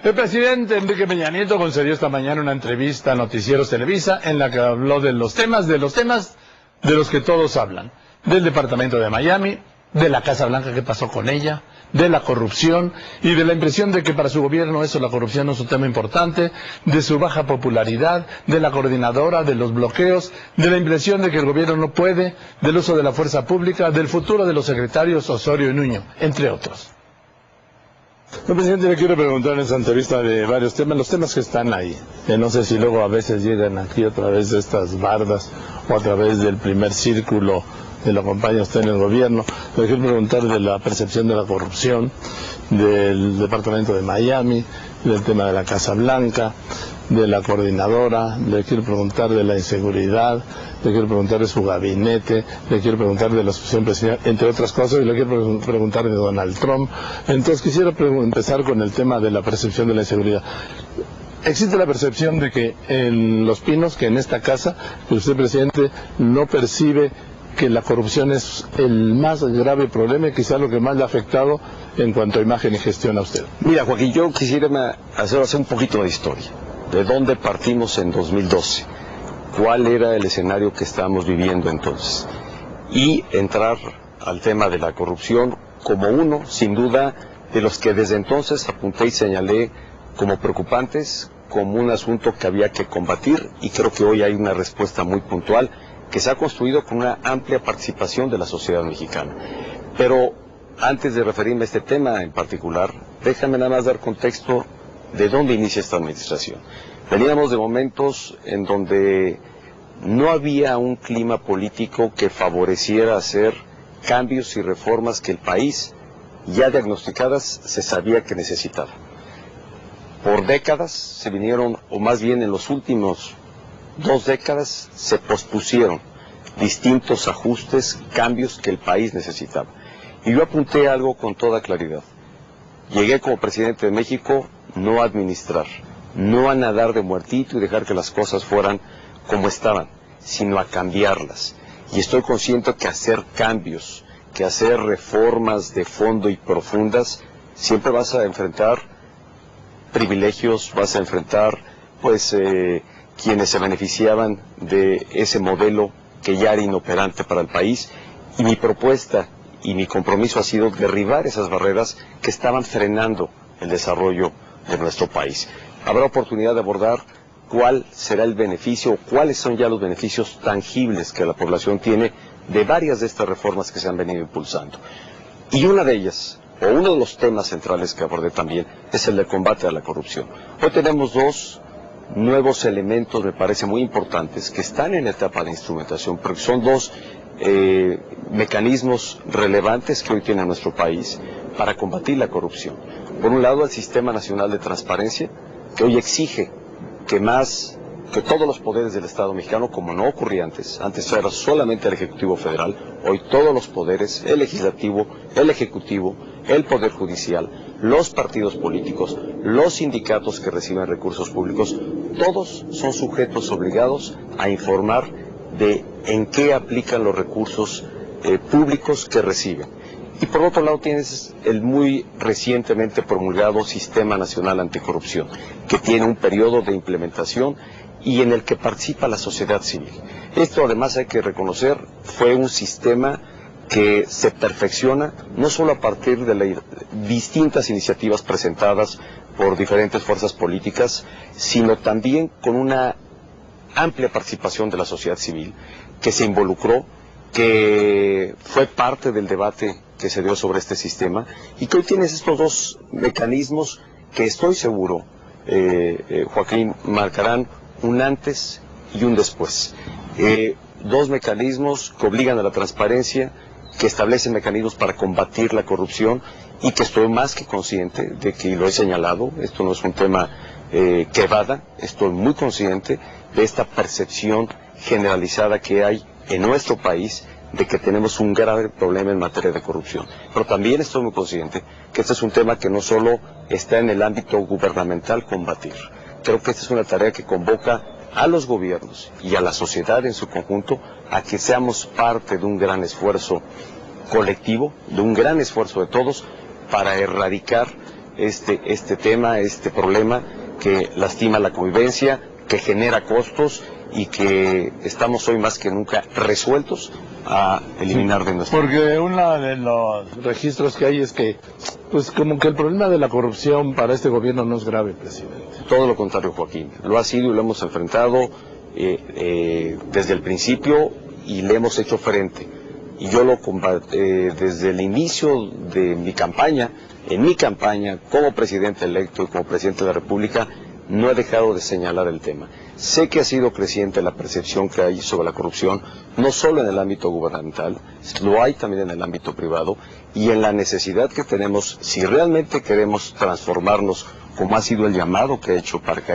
El presidente Enrique Peña Nieto concedió esta mañana una entrevista a Noticieros Televisa en la que habló de los temas de los que todos hablan. Del departamento de Miami, de la Casa Blanca, qué pasó con ella, de la corrupción y de la impresión de que para su gobierno eso, la corrupción, no es un tema importante, de su baja popularidad, de la coordinadora, de los bloqueos, de la impresión de que el gobierno no puede, del uso de la fuerza pública, del futuro de los secretarios Osorio y Nuño, entre otros. No, presidente, le quiero preguntar en esta entrevista de varios temas, los temas que están ahí. No sé si luego a veces llegan aquí a través de estas bardas o a través del primer círculo que lo acompaña usted en el gobierno. Le quiero preguntar de la percepción de la corrupción, del departamento de Miami, del tema de la Casa Blanca, de la coordinadora, le quiero preguntar de la inseguridad, le quiero preguntar de su gabinete, le quiero preguntar de la asociación presidencial, entre otras cosas, y le quiero preguntar de Donald Trump. Entonces quisiera empezar con el tema de la percepción de la inseguridad. Existe la percepción de que en Los Pinos, que en esta casa, usted, presidente, no percibe que la corrupción es el más grave problema y quizá lo que más le ha afectado en cuanto a imagen y gestión a usted. Mira, Joaquín, yo quisiera hacer un poquito de historia. ¿De dónde partimos en 2012? ¿Cuál era el escenario que estábamos viviendo entonces? Y entrar al tema de la corrupción como uno, sin duda, de los que desde entonces apunté y señalé como preocupantes, como un asunto que había que combatir, y creo que hoy hay una respuesta muy puntual que se ha construido con una amplia participación de la sociedad mexicana. Pero antes de referirme a este tema en particular, déjame nada más dar contexto de dónde inicia esta administración. Veníamos de momentos en donde no había un clima político que favoreciera hacer cambios y reformas que el país, ya diagnosticadas, se sabía que necesitaba. Por décadas se vinieron, o más bien en los últimos 2 décadas, se pospusieron distintos ajustes, cambios que el país necesitaba. Y yo apunté algo con toda claridad. Llegué como presidente de México no a administrar, no a nadar de muertito y dejar que las cosas fueran como estaban, sino a cambiarlas. Y estoy consciente que hacer cambios, que hacer reformas de fondo y profundas, siempre vas a enfrentar privilegios, vas a enfrentar quienes se beneficiaban de ese modelo que ya era inoperante para el país. Y mi propuesta y mi compromiso ha sido derribar esas barreras que estaban frenando el desarrollo de nuestro país. Habrá oportunidad de abordar cuál será el beneficio, o cuáles son ya los beneficios tangibles que la población tiene de varias de estas reformas que se han venido impulsando. Y una de ellas, o uno de los temas centrales que abordé también, es el de combate a la corrupción. Hoy tenemos 2 nuevos elementos, me parece muy importantes, que están en la etapa de instrumentación, porque son 2 mecanismos relevantes que hoy tiene nuestro país para combatir la corrupción. Por un lado, el Sistema Nacional de Transparencia, que hoy exige que todos los poderes del Estado mexicano, como no ocurría antes era solamente el Ejecutivo Federal, hoy todos los poderes, el Legislativo, el Ejecutivo, el Poder Judicial, los partidos políticos, los sindicatos que reciben recursos públicos, todos son sujetos obligados a informar de en qué aplican los recursos públicos que reciben. Y por otro lado tienes el muy recientemente promulgado Sistema Nacional Anticorrupción, que tiene un periodo de implementación y en el que participa la sociedad civil. Esto, además, hay que reconocer, fue un sistema que se perfecciona no solo a partir de distintas iniciativas presentadas por diferentes fuerzas políticas, sino también con una amplia participación de la sociedad civil que se involucró, que fue parte del debate que se dio sobre este sistema, y que hoy tienes estos 2 mecanismos que estoy seguro, Joaquín, marcarán un antes y un después. 2 mecanismos que obligan a la transparencia, que establecen mecanismos para combatir la corrupción, y que estoy más que consciente de que, y lo he señalado, esto no es un tema que evada, estoy muy consciente de esta percepción generalizada que hay en nuestro país de que tenemos un grave problema en materia de corrupción. Pero también estoy muy consciente que este es un tema que no solo está en el ámbito gubernamental combatir. Creo que esta es una tarea que convoca a los gobiernos y a la sociedad en su conjunto a que seamos parte de un gran esfuerzo colectivo, de un gran esfuerzo de todos para erradicar este tema, este problema que lastima la convivencia, que genera costos y que estamos hoy más que nunca resueltos a eliminar de nuestra. Porque uno de los registros que hay es que, pues como que el problema de la corrupción para este gobierno no es grave, presidente. Todo lo contrario, Joaquín. Lo ha sido y lo hemos enfrentado desde el principio y le hemos hecho frente. Y yo lo desde el inicio de mi campaña, como presidente electo y como presidente de la República, no he dejado de señalar el tema. Sé que ha sido creciente la percepción que hay sobre la corrupción, no solo en el ámbito gubernamental, lo hay también en el ámbito privado, y en la necesidad que tenemos, si realmente queremos transformarnos, como ha sido el llamado que he hecho para que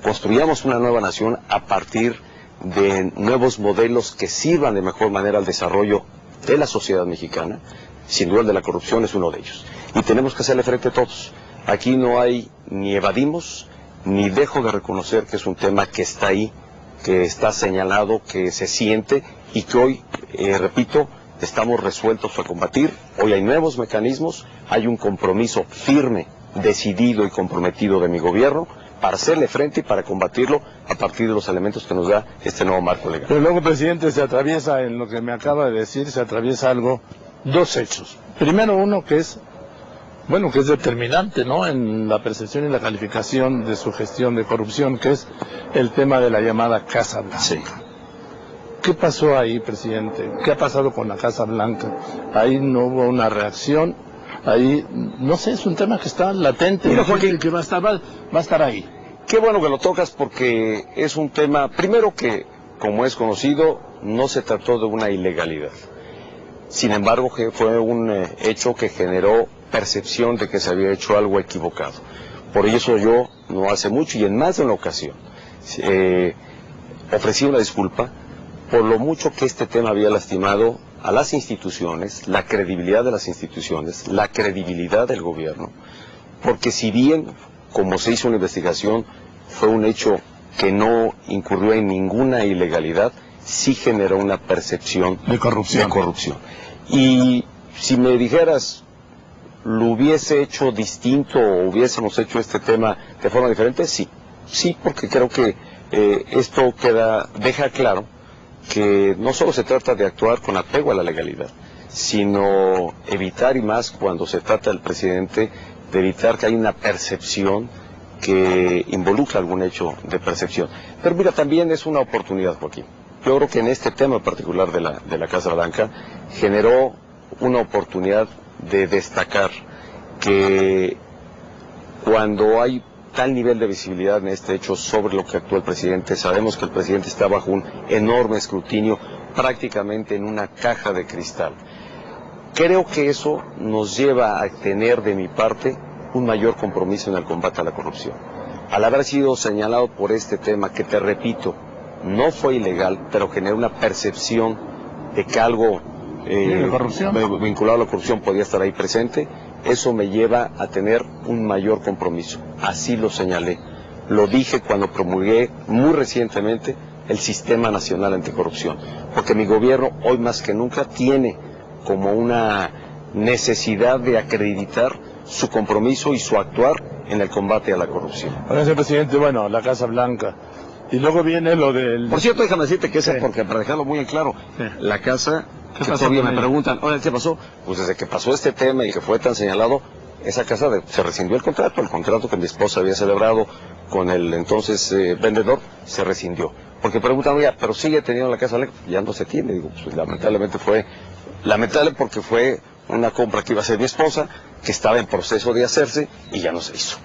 construyamos una nueva nación a partir de nuevos modelos que sirvan de mejor manera al desarrollo de la sociedad mexicana. Sin duda el de la corrupción es uno de ellos. Y tenemos que hacerle frente a todos. Aquí no hay ni evadimos, ni dejo de reconocer que es un tema que está ahí, que está señalado, que se siente y que hoy, repito, estamos resueltos a combatir. Hoy hay nuevos mecanismos, hay un compromiso firme, decidido y comprometido de mi gobierno para hacerle frente y para combatirlo a partir de los elementos que nos da este nuevo marco legal. Pero luego, presidente, se atraviesa en lo que me acaba de decir, se atraviesa dos hechos. Primero uno que es determinante, ¿no?, en la percepción y la calificación de su gestión de corrupción, que es el tema de la llamada Casa Blanca. Sí. ¿Qué pasó ahí, presidente? ¿Qué ha pasado con la Casa Blanca? Ahí no hubo una reacción. Ahí, no sé, es un tema que está latente. Mira, Joaquín, que va a estar ahí. Qué bueno que lo tocas porque es un tema, primero que, como es conocido, no se trató de una ilegalidad. Sin embargo, fue un hecho que generó percepción de que se había hecho algo equivocado. Por eso yo, no hace mucho y en más de una ocasión, ofrecí una disculpa por lo mucho que este tema había lastimado a las instituciones, la credibilidad de las instituciones, la credibilidad del gobierno, porque si bien, como se hizo una investigación, fue un hecho que no incurrió en ninguna ilegalidad, sí generó una percepción de corrupción. Y si me dijeras, ¿lo hubiese hecho distinto o hubiésemos hecho este tema de forma diferente? Sí, porque creo que esto deja claro que no solo se trata de actuar con apego a la legalidad, sino evitar, y más cuando se trata del presidente, de evitar que haya una percepción que involucra algún hecho de percepción. Pero mira, también es una oportunidad, Joaquín. Yo creo que en este tema particular de la Casa Blanca generó una oportunidad de destacar que cuando hay tal nivel de visibilidad en este hecho sobre lo que actuó el presidente, sabemos que el presidente está bajo un enorme escrutinio, prácticamente en una caja de cristal. Creo que eso nos lleva a tener de mi parte un mayor compromiso en el combate a la corrupción. Al haber sido señalado por este tema, que te repito, no fue ilegal, pero generó una percepción de que algo vinculado a la corrupción podía estar ahí presente, eso me lleva a tener un mayor compromiso. Así lo señalé. Lo dije cuando promulgué muy recientemente el Sistema Nacional Anticorrupción, porque mi gobierno hoy más que nunca tiene como una necesidad de acreditar su compromiso y su actuar en el combate a la corrupción. Ahora, señor presidente, la Casa Blanca. Y luego viene lo del... Por cierto, déjame decirte que sí, porque para dejarlo muy en claro, sí, la casa, que todavía me preguntan, oye, ¿qué pasó? Pues desde que pasó este tema y que fue tan señalado, esa casa se rescindió el contrato que mi esposa había celebrado con el entonces vendedor, se rescindió. Porque preguntan, oye, pero sigue teniendo la Casa Blanca, ya no se tiene. Digo, pues lamentablemente lamentable porque fue una compra que iba a hacer mi esposa, que estaba en proceso de hacerse y ya no se hizo.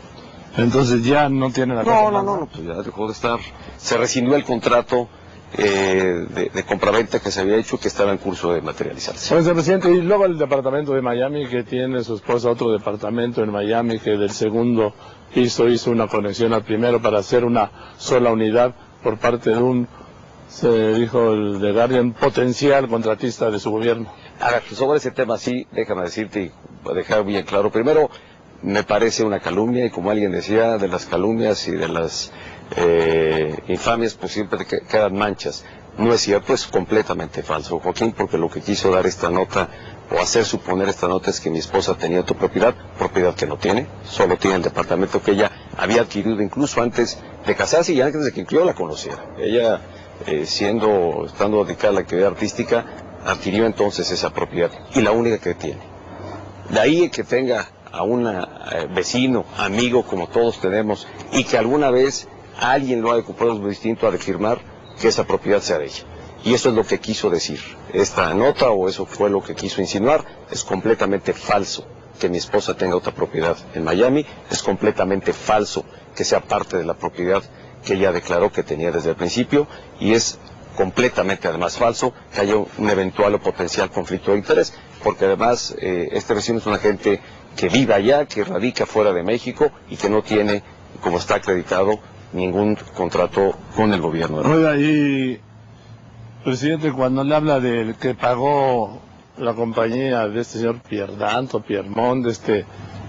Entonces ya no tiene la Casa Blanca. No, pues ya dejó de estar. Se rescindió el contrato de compraventa que se había hecho y que estaba en curso de materializarse. Bueno, señor presidente, y luego el departamento de Miami, que tiene su esposa otro departamento en Miami, que del segundo piso hizo una conexión al primero para hacer una sola unidad por parte de se dijo el de Guardian, potencial contratista de su gobierno. Ahora, sobre ese tema sí, déjame decirte y dejar bien claro. Primero, me parece una calumnia, y como alguien decía, de las calumnias y de las infamias, pues siempre quedan manchas. No es cierto, es completamente falso, Joaquín, porque lo que quiso dar esta nota o hacer suponer esta nota es que mi esposa tenía otra propiedad que no tiene, solo tiene el departamento que ella había adquirido incluso antes de casarse y antes de que yo la conociera. Ella, estando dedicada a la actividad artística, adquirió entonces esa propiedad y la única que tiene. De ahí que tenga a un vecino, amigo, como todos tenemos, y que alguna vez alguien lo ha ocupado distinto a afirmar que esa propiedad sea de ella. Y eso es lo que quiso decir esta nota, o eso fue lo que quiso insinuar. Es completamente falso que mi esposa tenga otra propiedad en Miami, es completamente falso que sea parte de la propiedad que ella declaró que tenía desde el principio, y es completamente además falso que haya un eventual o potencial conflicto de interés, porque además este vecino es una gente que vive allá, que radica fuera de México y que no tiene, como está acreditado, ningún contrato con el gobierno. Oiga, y presidente, cuando le habla del que pagó la compañía de este señor Pierdant o Piermont,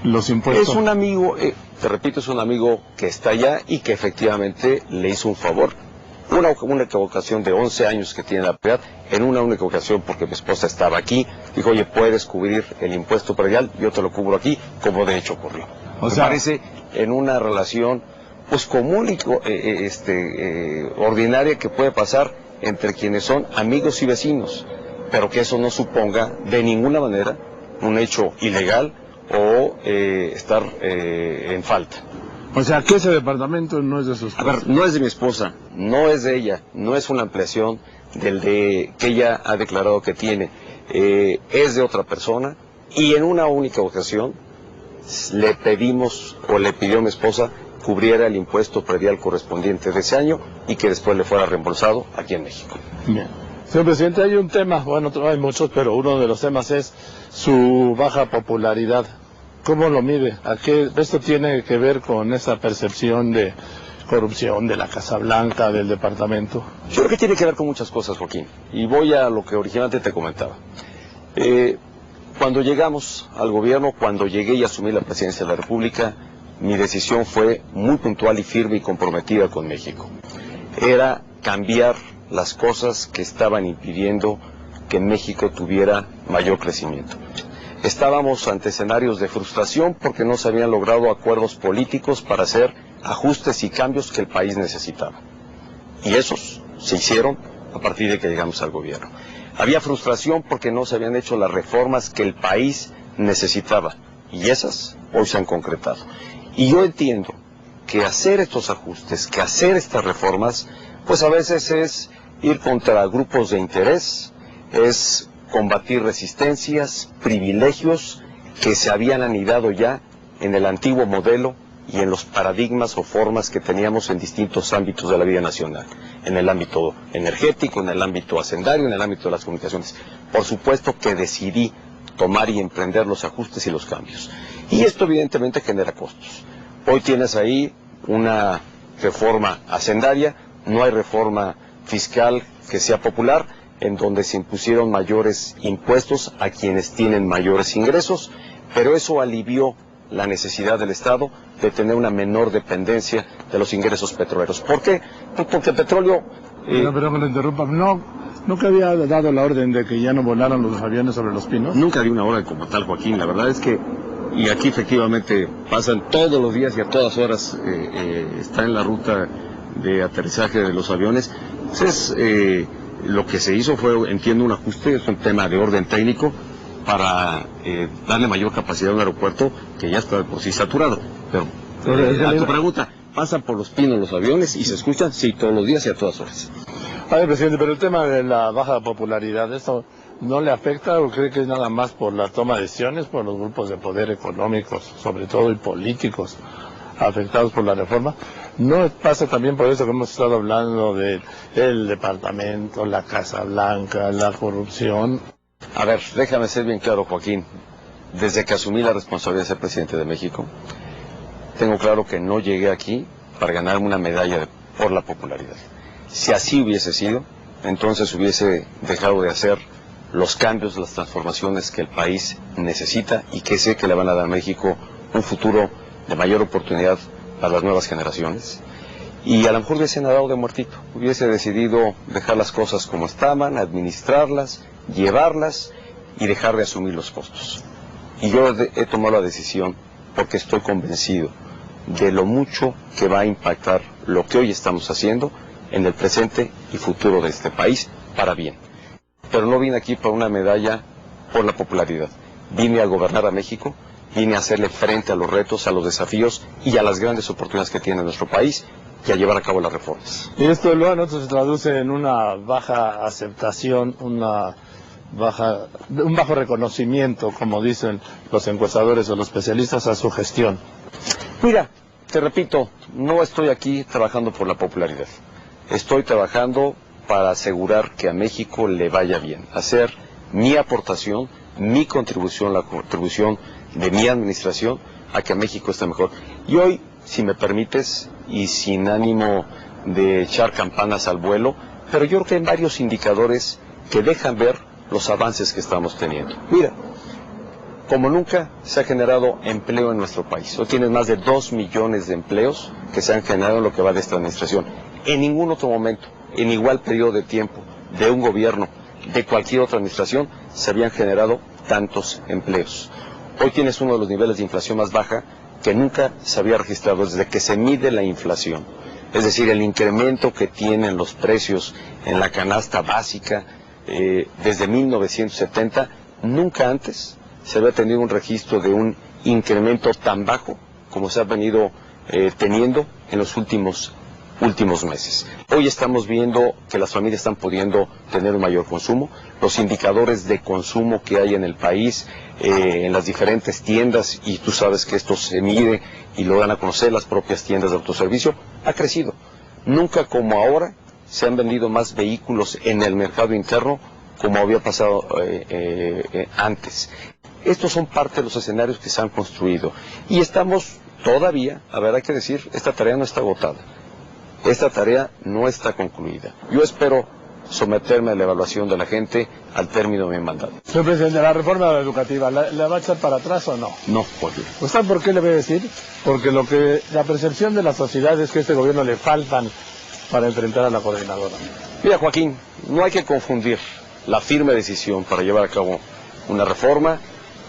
los impuestos... Es un amigo, te repito, es un amigo que está allá y que efectivamente le hizo un favor. Una equivocación de 11 años que tiene la propiedad, en una única ocasión porque mi esposa estaba aquí, dijo, oye, puedes cubrir el impuesto predial, yo te lo cubro aquí, como de hecho ocurrió. Me parece en una relación pues común y ordinaria que puede pasar entre quienes son amigos y vecinos, pero que eso no suponga de ninguna manera un hecho ilegal o estar en falta. O sea, que ese departamento no es de sus... A ver, no es de mi esposa, no es de ella, no es una ampliación del de que ella ha declarado que tiene, es de otra persona, y en una única ocasión le pedimos, o le pidió a mi esposa, cubriera el impuesto predial correspondiente de ese año y que después le fuera reembolsado aquí en México. Bien. Señor presidente, hay un tema, bueno, hay muchos, pero uno de los temas es su baja popularidad. ¿Cómo lo mide? ¿A qué esto tiene que ver con esa percepción de corrupción de la Casa Blanca, del departamento? Yo creo que tiene que ver con muchas cosas, Joaquín, y voy a lo que originalmente te comentaba. Cuando llegamos al gobierno, cuando llegué y asumí la presidencia de la República, mi decisión fue muy puntual y firme y comprometida con México. Era cambiar las cosas que estaban impidiendo que México tuviera mayor crecimiento. Estábamos ante escenarios de frustración porque no se habían logrado acuerdos políticos para hacer ajustes y cambios que el país necesitaba. Y esos se hicieron a partir de que llegamos al gobierno. Había frustración porque no se habían hecho las reformas que el país necesitaba. Y esas hoy se han concretado. Y yo entiendo que hacer estos ajustes, que hacer estas reformas, pues a veces es ir contra grupos de interés, es combatir resistencias, privilegios que se habían anidado ya en el antiguo modelo y en los paradigmas o formas que teníamos en distintos ámbitos de la vida nacional, en el ámbito energético, en el ámbito hacendario, en el ámbito de las comunicaciones. Por supuesto que decidí tomar y emprender los ajustes y los cambios. Y esto evidentemente genera costos. Hoy tienes ahí una reforma hacendaria, no hay reforma fiscal que sea popular, en donde se impusieron mayores impuestos a quienes tienen mayores ingresos, pero eso alivió la necesidad del Estado de tener una menor dependencia de los ingresos petroleros. ¿Por qué? Pues porque el petróleo... Perdón que lo interrumpa, ¿nunca había dado la orden de que ya no volaran los aviones sobre los pinos? Nunca di una orden como tal, Joaquín. La verdad es que, y aquí efectivamente pasan todos los días y a todas horas, está en la ruta de aterrizaje de los aviones. Entonces, lo que se hizo fue, entiendo, un ajuste, es un tema de orden técnico para darle mayor capacidad a un aeropuerto que ya está por sí saturado. Pero a tu pregunta, ¿pasan por los pinos los aviones y se escuchan? Sí, todos los días y a todas horas. A ver, presidente, pero el tema de la baja popularidad, ¿esto no le afecta o cree que es nada más por la toma de decisiones, por los grupos de poder económicos, sobre todo y políticos, afectados por la reforma? ¿No pasa también por eso que hemos estado hablando del departamento, la Casa Blanca, la corrupción? A ver, déjame ser bien claro, Joaquín. Desde que asumí la responsabilidad de ser presidente de México, tengo claro que no llegué aquí para ganarme una medalla por la popularidad. Si así hubiese sido, entonces hubiese dejado de hacer los cambios, las transformaciones que el país necesita y que sé que le van a dar a México un futuro de mayor oportunidad para las nuevas generaciones. Y a lo mejor hubiese nadado de muertito, hubiese decidido dejar las cosas como estaban, administrarlas, llevarlas y dejar de asumir los costos. Y yo he tomado la decisión porque estoy convencido de lo mucho que va a impactar lo que hoy estamos haciendo en el presente y futuro de este país para bien. Pero no vine aquí por una medalla por la popularidad. Vine a gobernar a México, vine a hacerle frente a los retos, a los desafíos y a las grandes oportunidades que tiene nuestro país y a llevar a cabo las reformas. Y esto luego se traduce en una baja aceptación, un bajo reconocimiento, como dicen los encuestadores o los especialistas, a su gestión. Mira, te repito, no estoy aquí trabajando por la popularidad. Estoy trabajando para asegurar que a México le vaya bien, hacer mi aportación, mi contribución, la contribución de mi administración a que México esté mejor. Y hoy, si me permites, y sin ánimo de echar campanas al vuelo, pero yo creo que hay varios indicadores que dejan ver los avances que estamos teniendo. Mira, como nunca se ha generado empleo en nuestro país. Hoy tienes más de 2 millones de empleos que se han generado en lo que va de esta administración. En ningún otro momento, en igual periodo de tiempo, de un gobierno, de cualquier otra administración, se habían generado tantos empleos. Hoy tienes uno de los niveles de inflación más baja que nunca se había registrado desde que se mide la inflación. Es decir, el incremento que tienen los precios en la canasta básica desde 1970, nunca antes se había tenido un registro de un incremento tan bajo como se ha venido teniendo en los últimos meses. Hoy estamos viendo que las familias están pudiendo tener un mayor consumo. Los indicadores de consumo que hay en el país, en las diferentes tiendas, y tú sabes que esto se mide y lo dan a conocer las propias tiendas de autoservicio, ha crecido. Nunca como ahora se han vendido más vehículos en el mercado interno como había pasado antes. Estos son parte de los escenarios que se han construido. Y estamos todavía, a ver, hay que decir, esta tarea no está agotada. Esta tarea no está concluida. Yo espero someterme a la evaluación de la gente al término de mi mandato. Señor presidente, la reforma educativa, ¿la va a echar para atrás o no? No, Joaquín. ¿Usted por qué le voy a decir? Porque la percepción de la sociedad es que a este gobierno le faltan para enfrentar a la coordinadora. Mira, Joaquín, no hay que confundir la firme decisión para llevar a cabo una reforma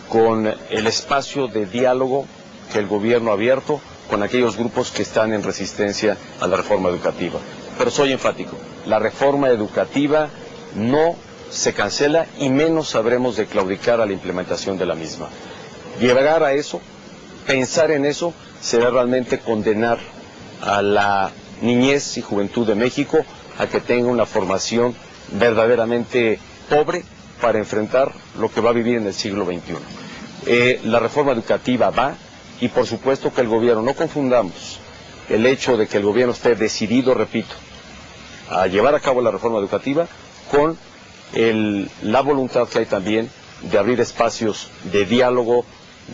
con el espacio de diálogo que el gobierno ha abierto con aquellos grupos que están en resistencia a la reforma educativa. Pero soy enfático, la reforma educativa no se cancela y menos sabremos de claudicar a la implementación de la misma. Llegar a eso, pensar en eso, será realmente condenar a la niñez y juventud de México a que tenga una formación verdaderamente pobre para enfrentar lo que va a vivir en el siglo XXI. La reforma educativa va, y por supuesto que el gobierno, no confundamos el hecho de que el gobierno esté decidido, repito, a llevar a cabo la reforma educativa con la voluntad que hay también de abrir espacios de diálogo,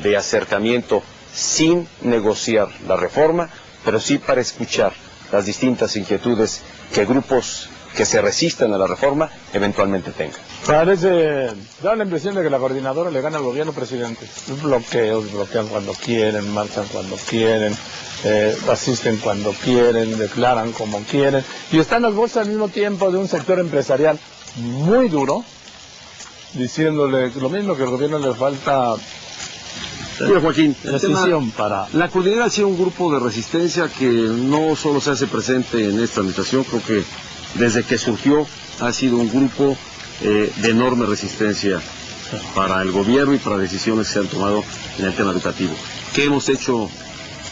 de acercamiento, sin negociar la reforma, pero sí para escuchar las distintas inquietudes que grupos que se resistan a la reforma eventualmente tengan. Da la impresión de que la coordinadora le gana al gobierno, presidente. Bloquean cuando quieren, marchan cuando quieren, asisten cuando quieren, declaran como quieren, y están las voces al mismo tiempo de un sector empresarial muy duro, diciéndole lo mismo que el gobierno le falta. Mira, Joaquín, La coordinadora ha sido un grupo de resistencia que no solo se hace presente en esta administración, creo que desde que surgió ha sido un grupo de enorme resistencia para el gobierno y para decisiones que se han tomado en el tema educativo. ¿Qué hemos hecho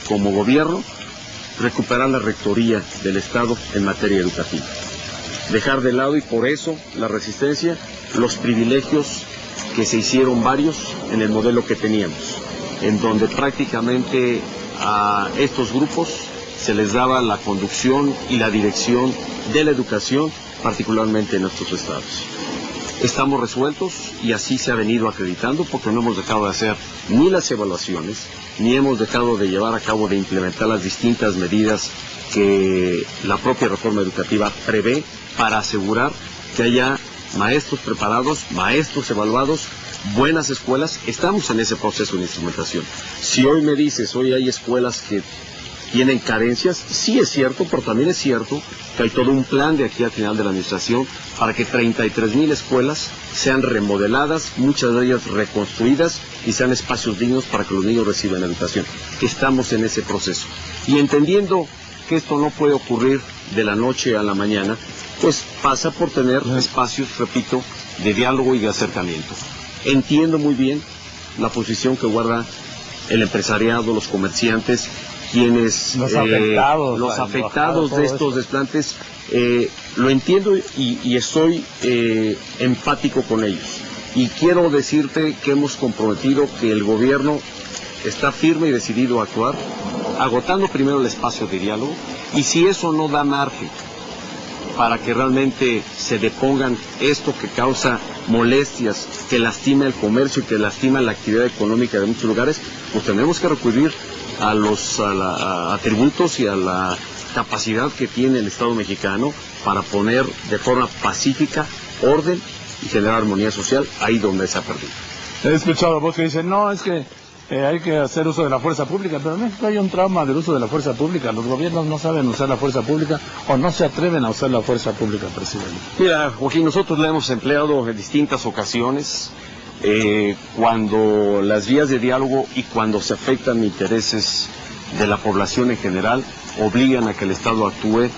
como gobierno? Recuperar la rectoría del Estado en materia educativa. Dejar de lado, y por eso la resistencia, los privilegios que se hicieron varios en el modelo que teníamos, en donde prácticamente a estos grupos se les daba la conducción y la dirección de la educación, particularmente en nuestros estados. Estamos resueltos y así se ha venido acreditando, porque no hemos dejado de hacer ni las evaluaciones, ni hemos dejado de llevar a cabo, de implementar las distintas medidas que la propia reforma educativa prevé para asegurar que haya maestros preparados, maestros evaluados, buenas escuelas. Estamos en ese proceso de instrumentación. Si hoy me dices, hoy hay escuelas que tienen carencias, sí es cierto, pero también es cierto que hay todo un plan de aquí al final de la administración para que 33,000 escuelas sean remodeladas, muchas de ellas reconstruidas y sean espacios dignos para que los niños reciban educación. Estamos en ese proceso. Y entendiendo que esto no puede ocurrir de la noche a la mañana, pues pasa por tener espacios, repito, de diálogo y de acercamiento. Entiendo muy bien la posición que guarda el empresariado, los comerciantes, quienes los afectados de estos desplantes, lo entiendo y estoy empático con ellos. Y quiero decirte que hemos comprometido que el gobierno está firme y decidido a actuar, agotando primero el espacio de diálogo, y si eso no da margen para que realmente se depongan esto que causa molestias, que lastima el comercio y que lastima la actividad económica de muchos lugares, pues tenemos que recurrir a los atributos y a la capacidad que tiene el Estado mexicano para poner de forma pacífica orden y generar armonía social ahí donde se ha perdido. He escuchado a vos que dicen, no, es que hay que hacer uso de la fuerza pública, pero en México hay un trauma del uso de la fuerza pública. Los gobiernos no saben usar la fuerza pública o no se atreven a usar la fuerza pública, presidente. Mira, Joaquín, nosotros la hemos empleado en distintas ocasiones, cuando las vías de diálogo y cuando se afectan intereses de la población en general, obligan a que el Estado actúe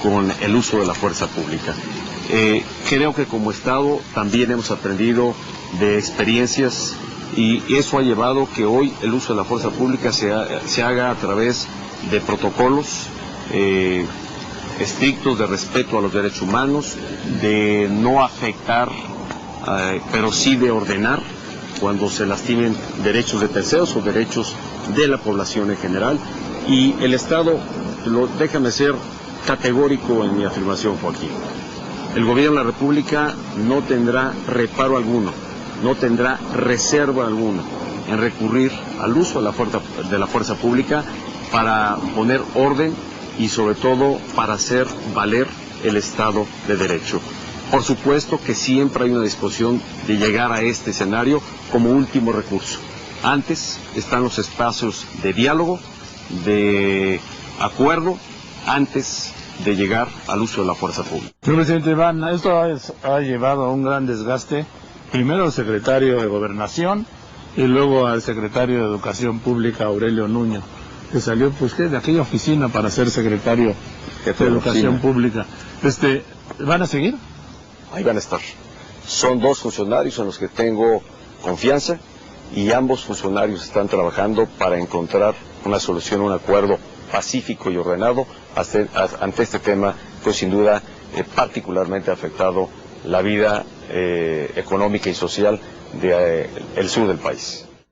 con el uso de la fuerza pública. Creo que como Estado también hemos aprendido de experiencias y eso ha llevado que hoy el uso de la fuerza pública se haga a través de protocolos estrictos de respeto a los derechos humanos, de no afectar, pero sí de ordenar cuando se lastimen derechos de terceros o derechos de la población en general. Y el Estado, déjame ser categórico en mi afirmación, Joaquín, el gobierno de la República no tendrá reparo alguno, no tendrá reserva alguna en recurrir al uso de la fuerza pública para poner orden y sobre todo para hacer valer el Estado de Derecho. Por supuesto que siempre hay una disposición de llegar a este escenario como último recurso. Antes están los espacios de diálogo, de acuerdo, antes de llegar al uso de la fuerza pública. Señor presidente Iván, esto ha llevado a un gran desgaste, primero al secretario de Gobernación y luego al secretario de Educación Pública, Aurelio Nuño, que salió pues de aquella oficina para ser secretario de Educación Pública. ¿Van a seguir? Ahí van a estar. Son dos funcionarios en los que tengo confianza y ambos funcionarios están trabajando para encontrar una solución, un acuerdo pacífico y ordenado ante este tema que sin duda particularmente ha afectado la vida económica y social del sur del país.